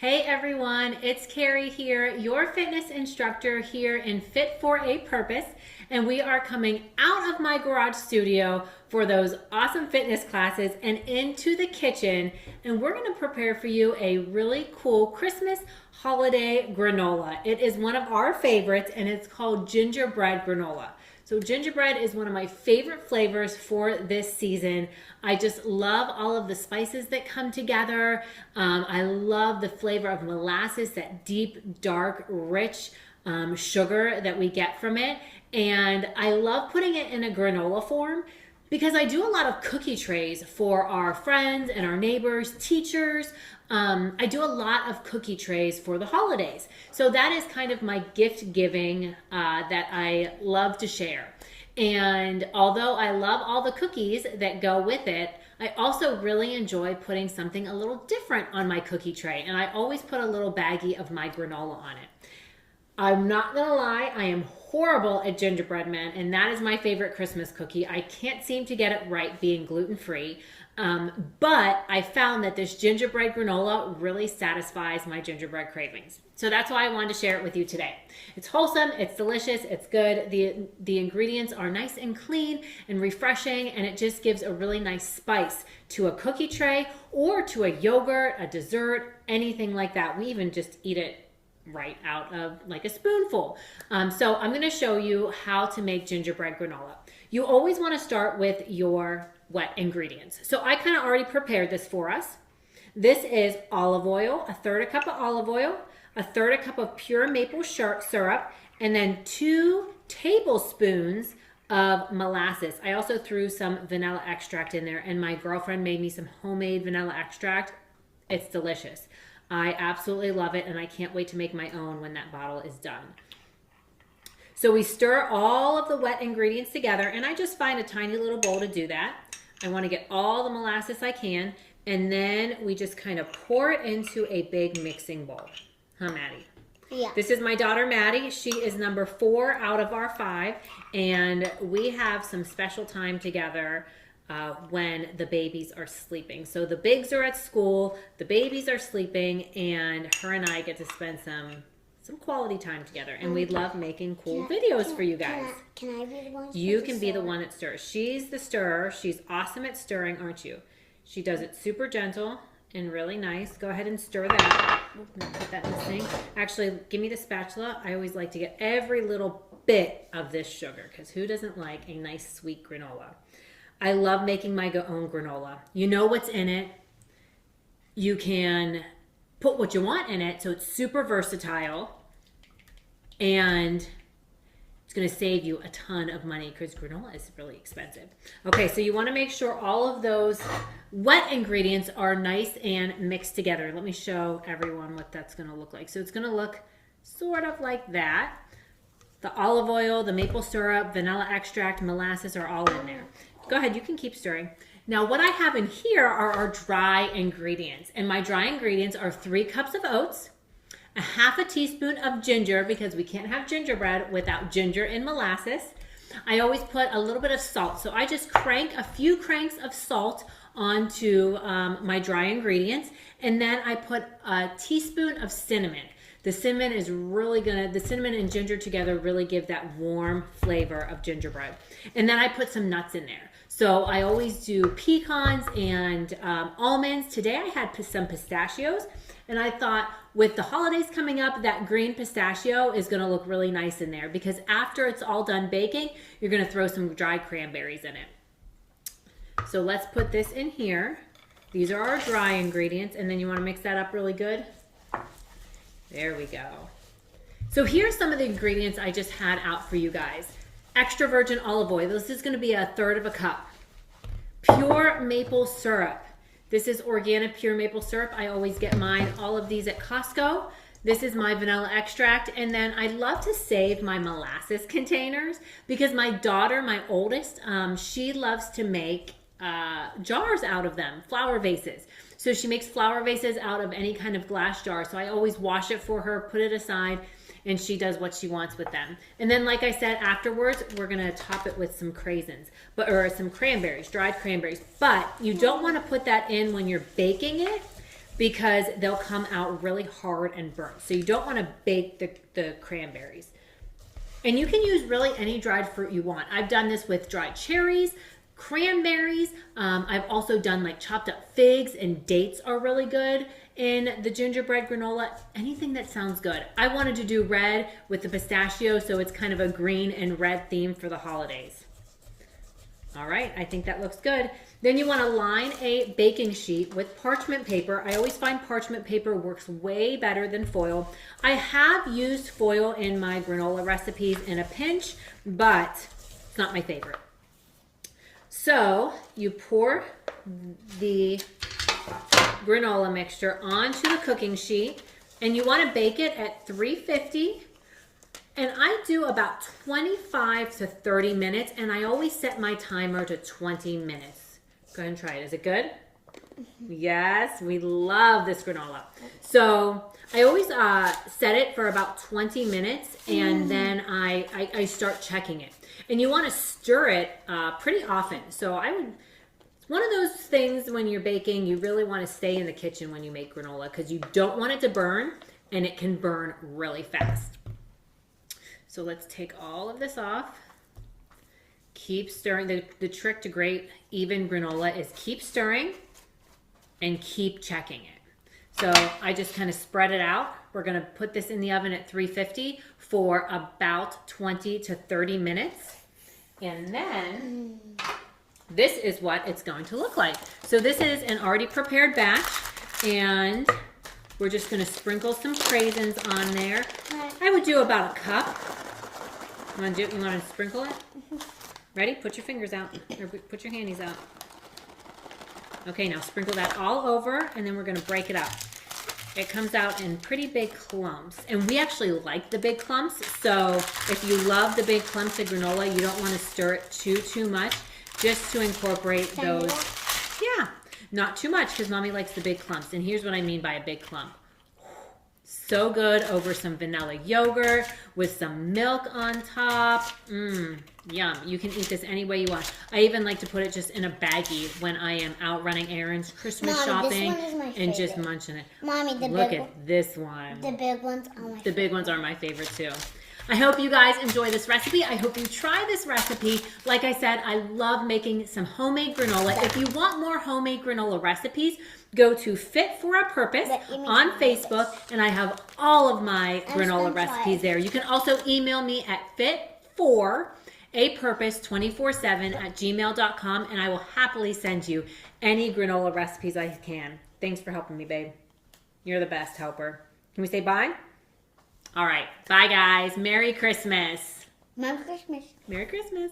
Hey everyone, it's Carrie here, your fitness instructor here in Fit for a Purpose, and we are coming out of my garage studio for those awesome fitness classes and into the kitchen, and we're going to prepare for you a really cool Christmas holiday granola. It is one of our favorites and it's called Gingerbread Granola. So gingerbread is one of my favorite flavors for this season. I just love all of the spices that come together. I love the flavor of molasses, that deep, dark, rich sugar that we get from it. And I love putting it in a granola form because I do a lot of cookie trays for our friends and our neighbors, teachers. I do a lot of cookie trays for the holidays. So that is kind of my gift giving that I love to share. And although I love all the cookies that go with it, I also really enjoy putting something a little different on my cookie tray. And I always put a little baggie of my granola on it. I'm not gonna lie, I am horrible at gingerbread men, and that is my favorite Christmas cookie. I can't seem to get it right being gluten-free, but I found that this gingerbread granola really satisfies my gingerbread cravings. So that's why I wanted to share it with you today. It's wholesome, it's delicious, it's good. The ingredients are nice and clean and refreshing, and it just gives a really nice spice to a cookie tray or to a yogurt, a dessert, anything like that. We even just eat it right out of like a spoonful. So I'm going to show you how to make gingerbread granola. You always want to start with your wet ingredients. So I kind of already prepared this for us. This is olive oil, a third a cup of olive oil, a third a cup of pure maple syrup, and then 2 tablespoons of molasses. I also threw some vanilla extract in there, and my girlfriend made me some homemade vanilla extract. It's delicious. I absolutely love it, and I can't wait to make my own when that bottle is done. So we stir all of the wet ingredients together, and I just find a tiny little bowl to do that. I want to get all the molasses I can, and then we just kind of pour it into a big mixing bowl. Huh, Maddie? Yeah. This is my daughter, Maddie. She is number 4 out of our 5, and we have some special time together when the babies are sleeping. So the bigs are at school, the babies are sleeping, and her and I get to spend some quality time together. And we love making cool videos for you guys. Can I be the one? You can be the one that stirs. She's the stirrer. She's awesome at stirring, aren't you? She does it super gentle and really nice. Go ahead and stir that. Put that in the sink. Actually, give me the spatula. I always like to get every little bit of this sugar because who doesn't like a nice sweet granola? I love making my own granola. You know what's in it. You can put what you want in it, so it's super versatile. And it's going to save you a ton of money because granola is really expensive. Okay, so you want to make sure all of those wet ingredients are nice and mixed together. Let me show everyone what that's going to look like. So it's going to look sort of like that. The olive oil, the maple syrup, vanilla extract, molasses are all in there. Go ahead, you can keep stirring. Now what I have in here are our dry ingredients. And my dry ingredients are 3 cups of oats, a half a teaspoon of ginger because we can't have gingerbread without ginger and molasses. I always put a little bit of salt. So I just crank a few cranks of salt onto my dry ingredients. And then I put a teaspoon of cinnamon. The cinnamon and ginger together really give that warm flavor of gingerbread. And then I put some nuts in there. So I always do pecans and almonds. Today I had some pistachios, and I thought with the holidays coming up, that green pistachio is going to look really nice in there because after it's all done baking, you're going to throw some dried cranberries in it. So let's put this in here. These are our dry ingredients, and then you want to mix that up really good. There we go. So here's some of the ingredients I just had out for you guys. Extra virgin olive oil. This is going to be a third of a cup. Pure maple syrup. This is organic pure maple syrup. I always get mine, all of these at Costco. This is my vanilla extract. And then I love to save my molasses containers because my daughter, my oldest, she loves to make jars out of them, flower vases. So she makes flower vases out of any kind of glass jar. So I always wash it for her, put it aside, and she does what she wants with them. And then, like I said, afterwards, we're gonna top it with some craisins, or some cranberries, dried cranberries. But you don't wanna put that in when you're baking it because they'll come out really hard and burnt. So you don't want to bake the cranberries. And you can use really any dried fruit you want. I've done this with dried cherries, cranberries. I've also done like chopped up figs, and dates are really good in the gingerbread granola. Anything that sounds good. I wanted to do red with the pistachio, so it's kind of a green and red theme for the holidays. All right, I think that looks good. Then you want to line a baking sheet with parchment paper. I always find parchment paper works way better than foil. I have used foil in my granola recipes in a pinch, but it's not my favorite. So you pour the granola mixture onto the cooking sheet, and you want to bake it at 350. And I do about 25 to 30 minutes, and I always set my timer to 20 minutes. Go ahead and try it. Is it good? Yes, we love this granola. So I always set it for about 20 minutes, and then I start checking it. And you want to stir it pretty often. So it's one of those things when you're baking, you really want to stay in the kitchen when you make granola, because you don't want it to burn, and it can burn really fast. So let's take all of this off. Keep stirring. The trick to great even granola is keep stirring and keep checking it. So I just kind of spread it out. We're going to put this in the oven at 350 for about 20 to 30 minutes. And then this is what it's going to look like. So this is an already prepared batch, and we're just going to sprinkle some craisins on there. I would do about a cup. You want to sprinkle it? Ready? Put your fingers out, or put your handies out. Okay, now sprinkle that all over, and then we're going to break it up. It comes out in pretty big clumps, and we actually like the big clumps. So if you love the big clumps of granola, you don't want to stir it too much, just to incorporate those. Yeah, not too much, because Mommy likes the big clumps. And here's what I mean by a big clump. So good over some vanilla yogurt with some milk on top. Yum. You can eat this any way you want. I even like to put it just in a baggie when I am out running errands, Christmas shopping, and just munching it. Mommy, look at this one. The big ones are my favorite. The big ones are my favorite too. I hope you guys enjoy this recipe. I hope you try this recipe. Like I said, I love making some homemade granola. If you want more homemade granola recipes, go to Fit for a Purpose on Facebook, and I have all of my granola recipes there. You can also email me at fitforapurpose247@gmail.com, and I will happily send you any granola recipes I can. Thanks for helping me, babe. You're the best helper. Can we say bye? All right. Bye, guys. Merry Christmas. Merry Christmas. Merry Christmas.